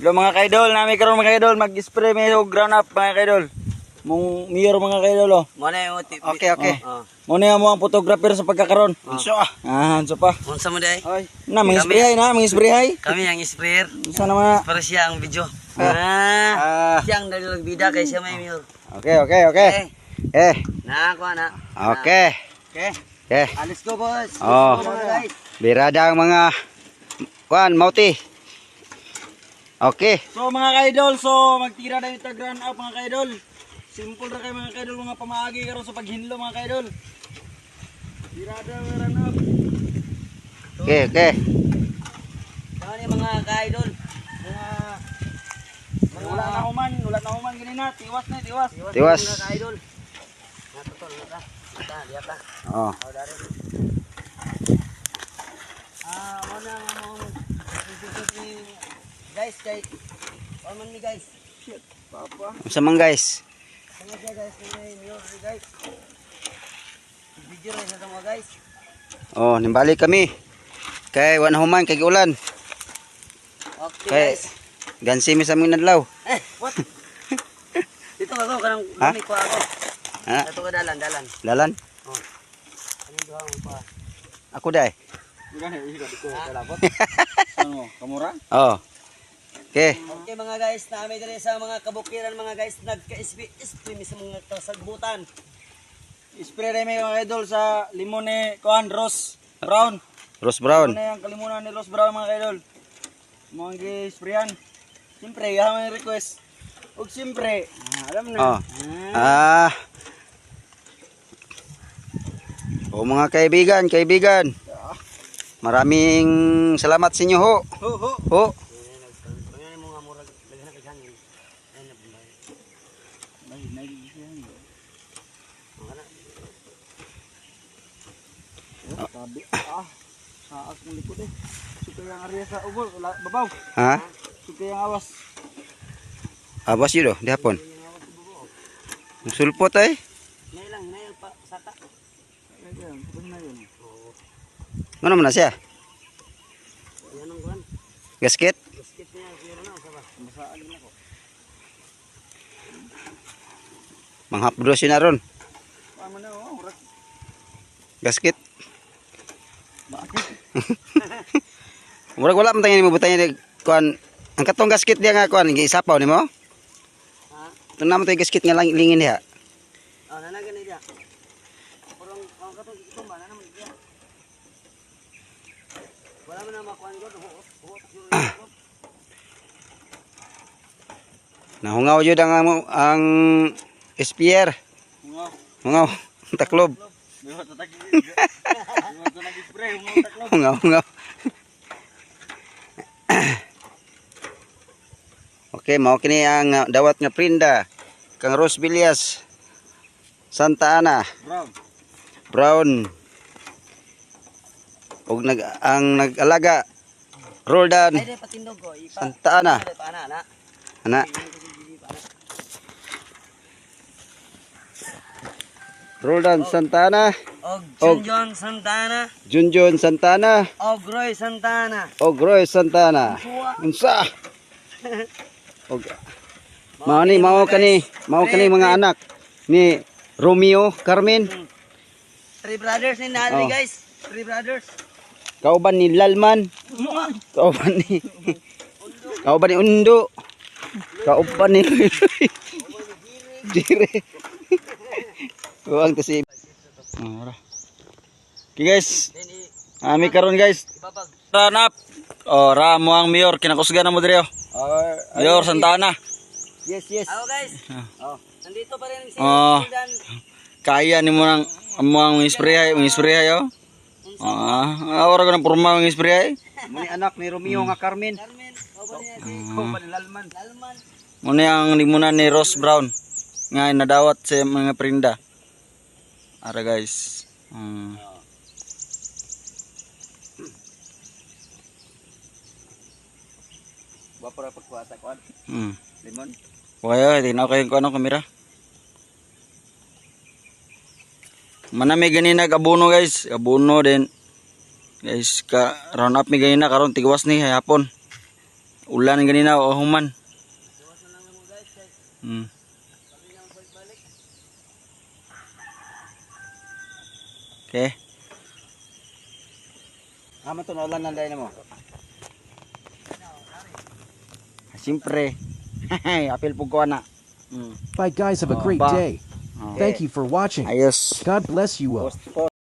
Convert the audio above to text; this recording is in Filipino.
Hello mga kaidol, nami karon mga kaidol, mag-spray may ground up mga kaidol. Mong mayor mga kaidol oh. Mo na yung tip. Okay. Muna mo ang photographer sa pagkakaron. Unso Unso pa. Unsa mo day? Oy, mga spray. Kami ang sprayer. Unsa naman? Para siya ang video. Siya ang dalag bida kay siya may mayor. Okay. Na ako na. Okay. Alis ko boss. Oh. Guys. Birada ang mga mauti. Okay. So mga kaidol, magtira na yung ground up mga kaidol. Simple ra kay mga kaidol, mga pamaagi karon sa paghinlo mga kaidol. Birada ground up. Okay. Dawani mga kaidol. Wala na human gini na, tiwas. Mga kaidol. Natutol na ta. Diya ta. Oh. Dari. Muna guys, kay paman ni guys. Shit, papa. Sa mga guys. Mga guys, mayor guys. Video rin sa mga guys. Oh, nimbalik kami. Kay wan human kay ulan. Okay guys. Gansi mi sa mga nadlaw. What? Dito ako kanang lumik ko ako. Dito ka dalan. Dalan? Oh. Anong duha mo pa? Ako dai. Gani ko kalabot. Ano, kamura? Oh. Okay. Okay mga guys, naami dire sa mga kabukiran mga guys, nagka-spray sa mga kasagbutan. Spray rin mga idol sa limon ni Rose Brown. Rose Brown. Ano yung kalimunan ni Rose Brown mga idol. Mga gi-sprayan. Siyempre, yung request. Huwag siyempre. Alam na. Mga kaibigan. Maraming salamat sa inyo ho. Ho. Sabi, saas ng likod eh. Suka yung area sa ubol, babaw. Ha? Suka yung awas. Awas yun di hapon. Sulpot eh. Ngayon pa, sata. Ano naman na siya? Yan ang kuhan. Gasket? Gasket niya, zero na, saba. Masaan din ako. Manghapdos yun na ron. Paano na gasket. Bakit? Wala man tangin mo butanya ni kuan. Ang katong gasket dia nga kuan gisapaw nimo? Ha? Tun naman tay gasket nga lingin diha. Nanagan ni dia. Purong ang katong gitumba na naman dia. Wala man na makuan gud. Nahungaw jud ang spear. Hungaw. Taklob. Hungaw. Okay, mao kini ang dawat nga prinda kang Rose Villas Santa Ana Brown ug nag-alaga Roldan Santa Ana Roldan Santana og Junjon Santana og Roy Santana unsa og mao kani mga anak ni Romeo Carmen. Three brothers ni Nadri guys. Three brothers. Kauban ni Lalman. Kauban ni Undo. Kauban ni Dire. Uang to si. Okay guys. Ami karon guys. Ranap. Oh, ramo ang mayor kinakusgan na mo dire. Mayor Santana. Yes. Hello guys. Nandito pa rin si Roldan. Kaya ni mo nang ang spray yo. Ora ko na porma ng spray. Muni anak ni Romeo nga Carmen. Kauban ni Lalman. Muni ang limunan ni Rose Brown nga nadawat sa mga prinda. Ara guys. Wapara pagkuasa ko. Limon. Kaya tinaw kayo ko ano kamera. Manami ganina kabuno guys. Kabuno din. Guys, ka round up mi ganina karon tigwas ni hapon. Ulan ganina o human. Iwas na lang mo guys kay Hmm. kami na ang balik. Okay. Amo to naulan na dai mo. Siyempre. Apil po ko na. Bye guys, have a great ba. day. Oh. Thank you for watching. Ayos. God bless you all. Post